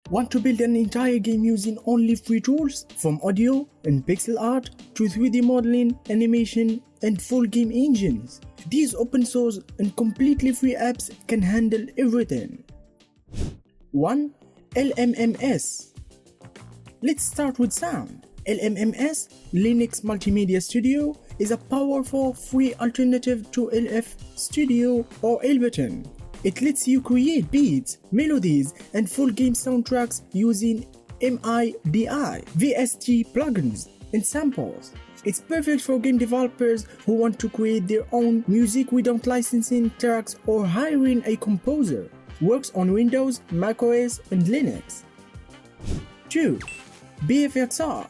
Want to build an entire game using only free tools? From audio and pixel art to 3D modeling, animation, and full game engines. These open source and completely free apps can handle everything. 1. LMMS. Let's start with sound. LMMS, Linux Multimedia Studio, is a powerful free alternative to LF Studio or Ableton. It lets you create beats, melodies, and full game soundtracks using MIDI, VST plugins, and samples. It's perfect for game developers who want to create their own music without licensing tracks or hiring a composer. Works on Windows, macOS, and Linux. 2. BFXR.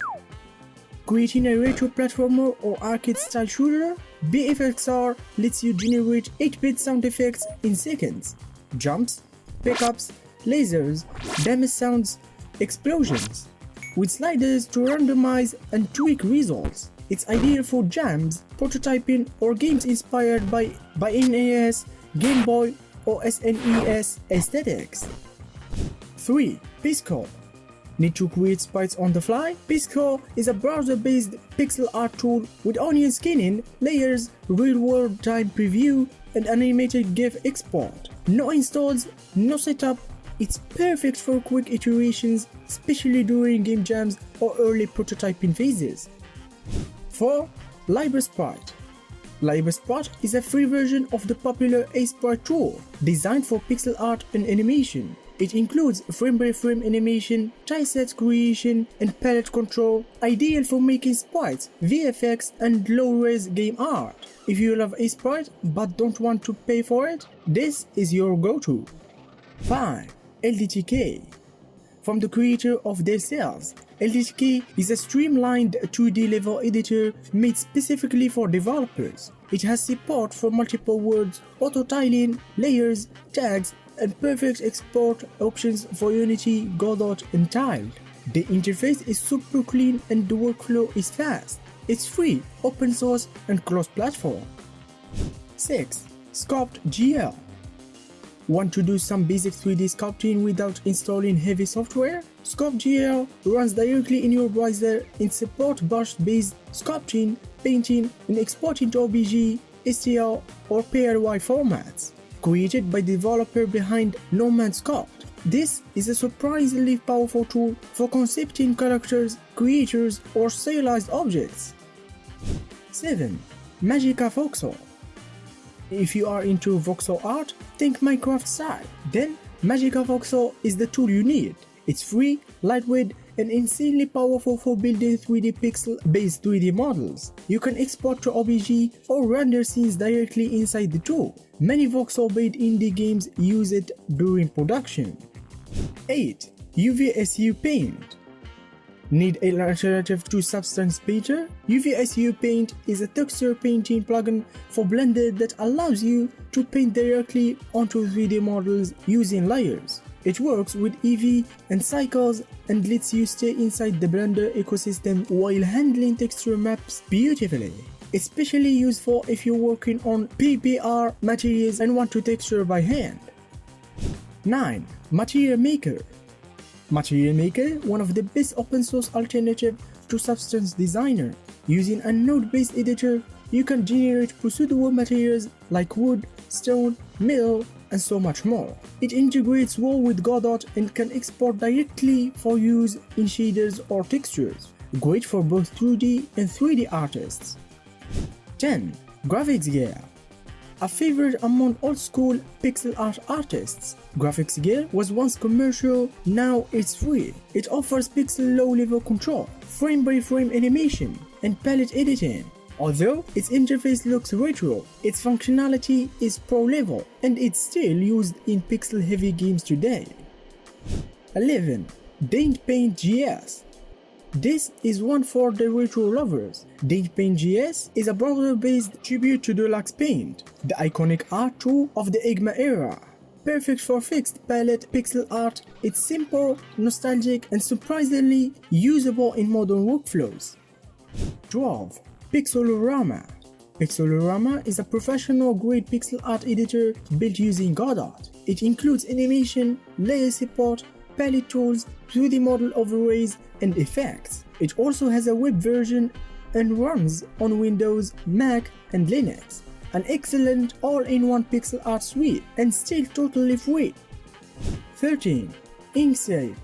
Creating a retro platformer or arcade-style shooter? BFXR lets you generate 8-bit sound effects in seconds. Jumps, pickups, lasers, damage sounds, explosions. With sliders to randomize and tweak results. It's ideal for jams, prototyping, or games inspired by NES, Game Boy, or SNES aesthetics. 3. Pisco. Need to create sprites on the fly? Pisco is a browser-based pixel art tool with onion skinning, layers, real-world time preview, and animated GIF export. No installs, no setup. It's perfect for quick iterations, especially during game jams or early prototyping phases. 4. LibreSprite. LibreSprite is a free version of the popular Sprite tool, designed for pixel art and animation. It includes frame-by-frame animation, tileset creation, and palette control, ideal for making sprites, VFX, and low-res game art. If you love Sprite but don't want to pay for it, this is your go-to. 5. LDtk. From the creator of Dead Cells, LDtk is a streamlined 2D level editor made specifically for developers. It has support for multiple words, auto-tiling, layers, tags, and perfect export options for Unity, Godot, and Tiled. The interface is super clean and the workflow is fast. It's free, open source, and cross-platform. 6. Sculptg. Want to do some basic 3D sculpting without installing heavy software? Sculptg runs directly in your browser and supports brush-based sculpting, painting, and exporting to OBJ, STL, or PRY formats. Created by the developer behind No Man's Sculpt. This is a surprisingly powerful tool for concepting characters, creatures, or stylized objects. 7. MagicaVoxel. If you are into voxel art, think Minecraft style. Then MagicaVoxel is the tool you need. It's free, lightweight, and insanely powerful for building 3D pixel-based 3D models. You can export to OBJ or render scenes directly inside the tool. Many voxel-based indie games use it during production. 8. UVU Paint. Need an alternative to Substance Painter? UVU Paint is a texture painting plugin for Blender that allows you to paint directly onto 3D models using layers. It works with EV and cycles and lets you stay inside the Blender ecosystem while handling texture maps beautifully. Especially useful if you're working on PBR materials and want to texture by hand. 9. Material Maker. Material Maker, one of the best open source alternatives to Substance Designer. Using a node-based editor, you can generate procedural materials like wood, stone, metal, and so much more. It integrates well with Godot and can export directly for use in shaders or textures. Great for both 2D and 3D artists. 10. GraphicsGear. A favorite among old-school pixel art artists, GraphicsGear was once commercial, now it's free. It offers pixel low-level control, frame-by-frame animation, and palette editing. Although its interface looks retro, its functionality is pro-level, and it's still used in pixel-heavy games today. 11. Paint.js. This is one for the retro lovers. Paint.js is a browser-based tribute to Deluxe Paint, the iconic art tool of the Enigma era. Perfect for fixed palette pixel art, it's simple, nostalgic, and surprisingly usable in modern workflows. 12. Pixelorama. Pixelorama is a professional-grade pixel art editor built using Godot. It includes animation, layer support, palette tools, 3D model overlays, and effects. It also has a web version and runs on Windows, Mac, and Linux. An excellent all-in-one pixel art suite and still totally free. 13. Inkscape.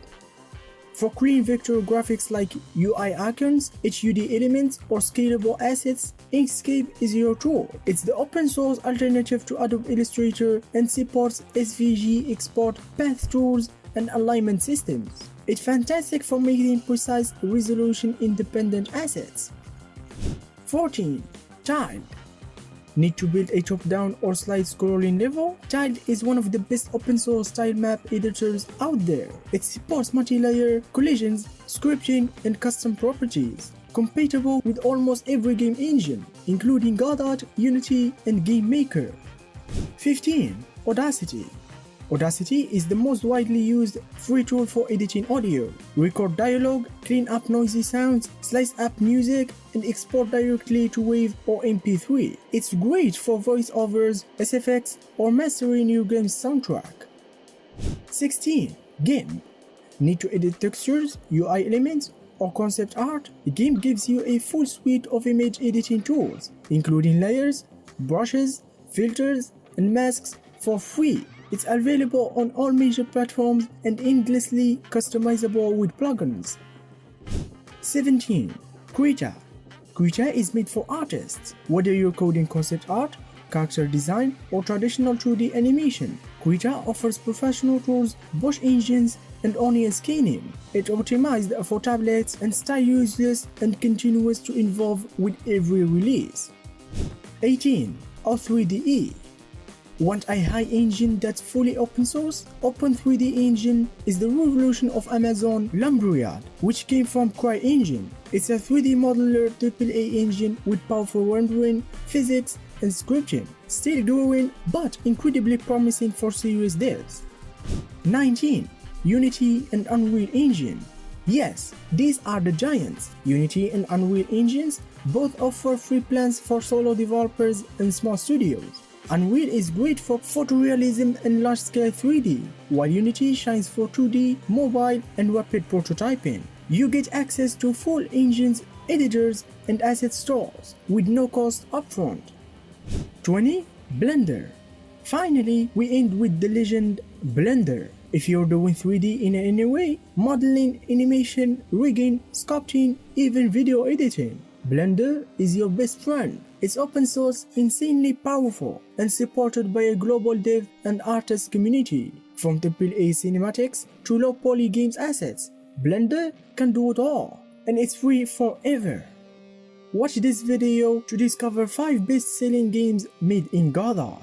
For clean vector graphics like UI icons, HUD elements, or scalable assets, Inkscape is your tool. It's the open source alternative to Adobe Illustrator and supports SVG export, path tools, and alignment systems. It's fantastic for making precise resolution independent assets. 14. Tiled. Need to build a top-down or slide scrolling level? Tiled is one of the best open source tile map editors out there. It supports multi-layer, collisions, scripting, and custom properties. Compatible with almost every game engine, including Godot, Unity, and GameMaker. 15. Audacity. Audacity is the most widely used free tool for editing audio. Record dialogue, clean up noisy sounds, slice up music, and export directly to WAV or MP3. It's great for voiceovers, SFX, or mastering your game's soundtrack. 16. GamedeV. Need to edit textures, UI elements, or concept art? The game gives you a full suite of image editing tools, including layers, brushes, filters, and masks for free. It's available on all major platforms and endlessly customizable with plugins. 17. Quita. Quita is made for artists. Whether you're coding concept art, character design, or traditional 2D animation, Quita offers professional tools, Bosch engines, and onion scanning. It's optimized for tablets and stay useless and continues to evolve with every release. 18. O3DE. Want a high engine that's fully open source? Open3D Engine is the revolution of Amazon Lumberyard, which came from CryEngine. It's a 3D modeler AAA engine with powerful rendering, physics, and scripting. Still growing, but incredibly promising for serious devs. 19. Unity and Unreal Engine. Yes, these are the giants. Unity and Unreal engines both offer free plans for solo developers and small studios. Unreal is great for photorealism and large-scale 3D, while Unity shines for 2D, mobile, and rapid prototyping. You get access to full engines, editors, and asset stores with no cost upfront. 20. Blender. Finally, we end with the legend Blender. If you're doing 3D in any way, modeling, animation, rigging, sculpting, even video editing, Blender is your best friend. It's open source, insanely powerful, and supported by a global dev and artist community. From AAA cinematics to low-poly games assets, Blender can do it all, and it's free forever. Watch this video to discover 5 best-selling games made in Godot.